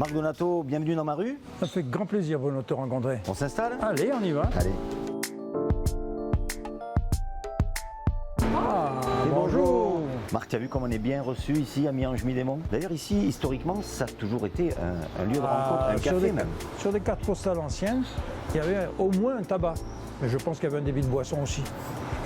Marc Donato, bienvenue dans ma rue. Ça fait grand plaisir de te rencontrer. On s'installe? Allez, on y va. Allez. Bonjour. Marc, tu as vu comme on est bien reçu ici à Miange-Midémont? D'ailleurs ici, historiquement, ça a toujours été un lieu de rencontre, un café même. Sur des cartes postales anciennes, il y avait au moins un tabac. Mais je pense qu'il y avait un débit de boisson aussi.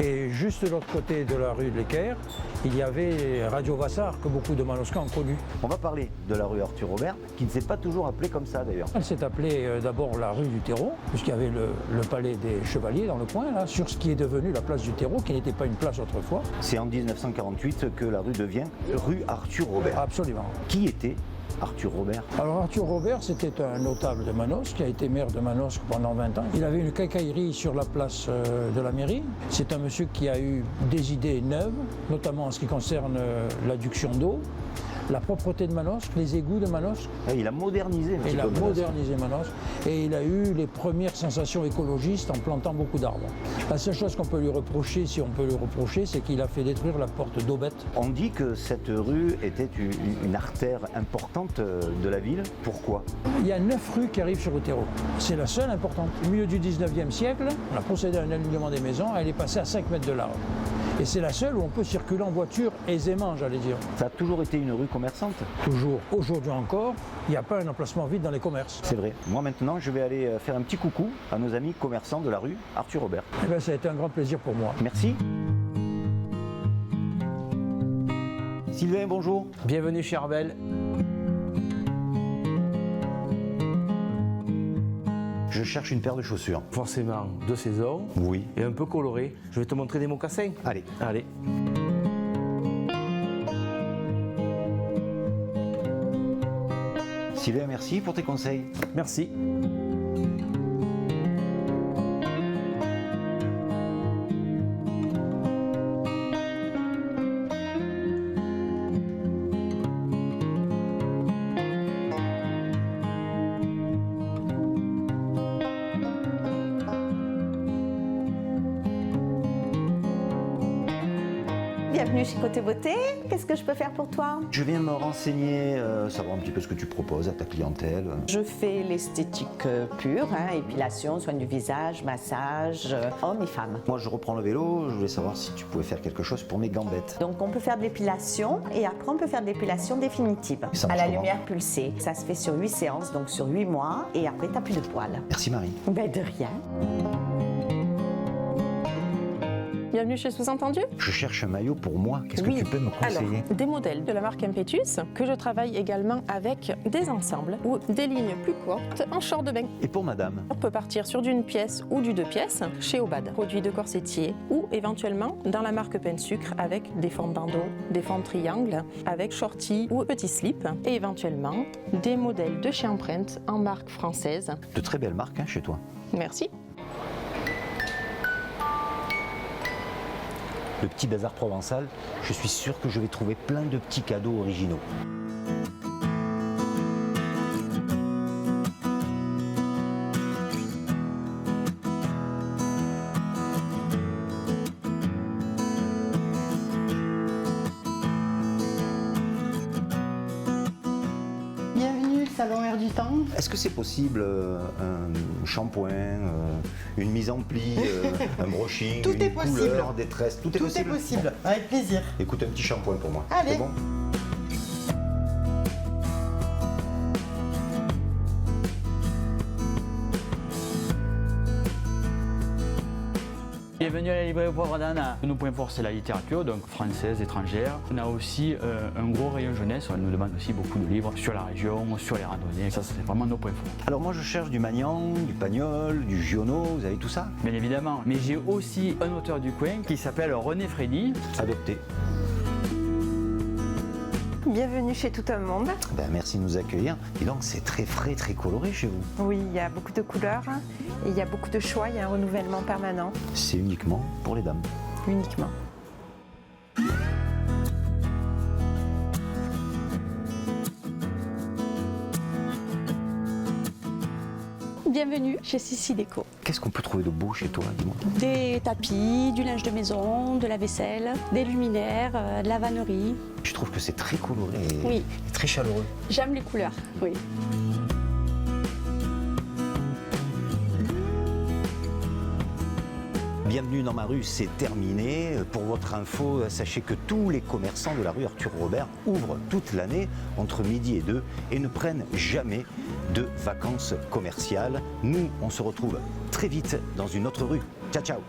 Et juste de l'autre côté de la rue de l'Équerre, il y avait Radio Vassar, que beaucoup de Manoscans ont connu. On va parler de la rue Arthur Robert, qui ne s'est pas toujours appelée comme ça d'ailleurs. Elle s'est appelée d'abord la rue du Terreau, puisqu'il y avait le palais des Chevaliers dans le coin, là, sur ce qui est devenu la place du Terreau, qui n'était pas une place autrefois. C'est en 1948 que la rue devient rue Arthur Robert. Absolument. Qui était Arthur Robert? Alors Arthur Robert, c'était un notable de Manosque, qui a été maire de Manosque pendant 20 ans. Il avait une quincaillerie sur la place de la mairie. C'est un monsieur qui a eu des idées neuves, notamment en ce qui concerne l'adduction d'eau, la propreté de Manosque, les égouts de Manosque. Et il a modernisé un petit peu Manosque. Modernisé Manosque. Et il a eu les premières sensations écologistes en plantant beaucoup d'arbres. La seule chose qu'on peut lui reprocher, si on peut lui reprocher, c'est qu'il a fait détruire la porte d'Aubette. On dit que cette rue était une artère importante de la ville. Pourquoi? Il y a 9 rues qui arrivent sur le terreau. C'est la seule importante. Au milieu du 19e siècle, on a procédé à un alignement des maisons, elle est passée à 5 mètres de large. Et c'est la seule où on peut circuler en voiture aisément, j'allais dire. Ça a toujours été une rue commerçante? Toujours. Aujourd'hui encore, il n'y a pas un emplacement vide dans les commerces. C'est vrai. Moi maintenant, je vais aller faire un petit coucou à nos amis commerçants de la rue Arthur Robert. Eh bien, ça a été un grand plaisir pour moi. Merci. Sylvain, bonjour. Bienvenue chez Arbel. Je cherche une paire de chaussures. Forcément de saison Oui. et un peu coloré. Je vais te montrer des mocassins. Allez. Allez. Sylvain, merci pour tes conseils. Merci. Bienvenue chez Côté Beauté, qu'est-ce que je peux faire pour toi? Je viens me renseigner, savoir un petit peu ce que tu proposes à ta clientèle. Je fais l'esthétique pure, épilation, soins du visage, massage, hommes et femmes. Moi, je reprends le vélo, je voulais savoir si tu pouvais faire quelque chose pour mes gambettes. Donc on peut faire de l'épilation et après on peut faire de l'épilation définitive. Ça À marche la comment? lumière pulsée. Ça se fait sur 8 séances, donc sur 8 mois et après t'as plus de poils. Merci Marie. Ben de rien. Bienvenue chez Sous-Entendu. Je cherche un maillot pour moi. Qu'est-ce que Oui. tu peux me conseiller? Alors, des modèles de la marque Impetus que je travaille également avec des ensembles ou des lignes plus courtes en short de bain. Et pour madame? On peut partir sur d'une pièce ou du 2 pièces chez Obad, produits de corsetier ou éventuellement dans la marque Pain Sucre avec des formes bandeaux, des formes triangles, avec shorty ou petit slip et éventuellement des modèles de chez Empreinte en marque française. De très belles marques chez toi. Merci. Le petit bazar provençal, je suis sûr que je vais trouver plein de petits cadeaux originaux. Bienvenue, Salon Air du Temps. Est-ce que c'est possible un shampoing, une mise en pli, un brushing, Tout une est possible. couleur, des tresses, tout est Tout possible? est possible, avec plaisir. Écoute, un petit shampoing pour moi. Allez. C'est bon? Bienvenue à la librairie au Poivre d'Anne. Nos points forts, c'est la littérature, donc française, étrangère. On a aussi un gros rayon jeunesse. On nous demande aussi beaucoup de livres sur la région, sur les randonnées. Ça, c'est vraiment nos points forts. Alors moi, je cherche du Magnan, du Pagnol, du Giono, vous avez tout ça? Bien évidemment. Mais j'ai aussi un auteur du coin qui s'appelle René Freddy. Adopté. Bienvenue chez Tout un monde. Ben, merci de nous accueillir. Et donc, c'est très frais, très coloré chez vous. Oui, il y a beaucoup de couleurs et il y a beaucoup de choix, il y a un renouvellement permanent, C'est uniquement pour les dames. uniquement. Bienvenue chez Sissi Déco. Qu'est-ce qu'on peut trouver de beau chez toi, dis-moi? Des tapis, du linge de maison, de la vaisselle, des luminaires, de la vannerie. Je trouve trouve que c'est très coloré et, Oui. et très chaleureux. J'aime les couleurs, oui. Bienvenue dans ma rue, c'est terminé. Pour votre info, sachez que tous les commerçants de la rue Arthur Robert ouvrent toute l'année entre midi et 2 et ne prennent jamais de vacances commerciales. Nous, on se retrouve très vite dans une autre rue. Ciao, ciao.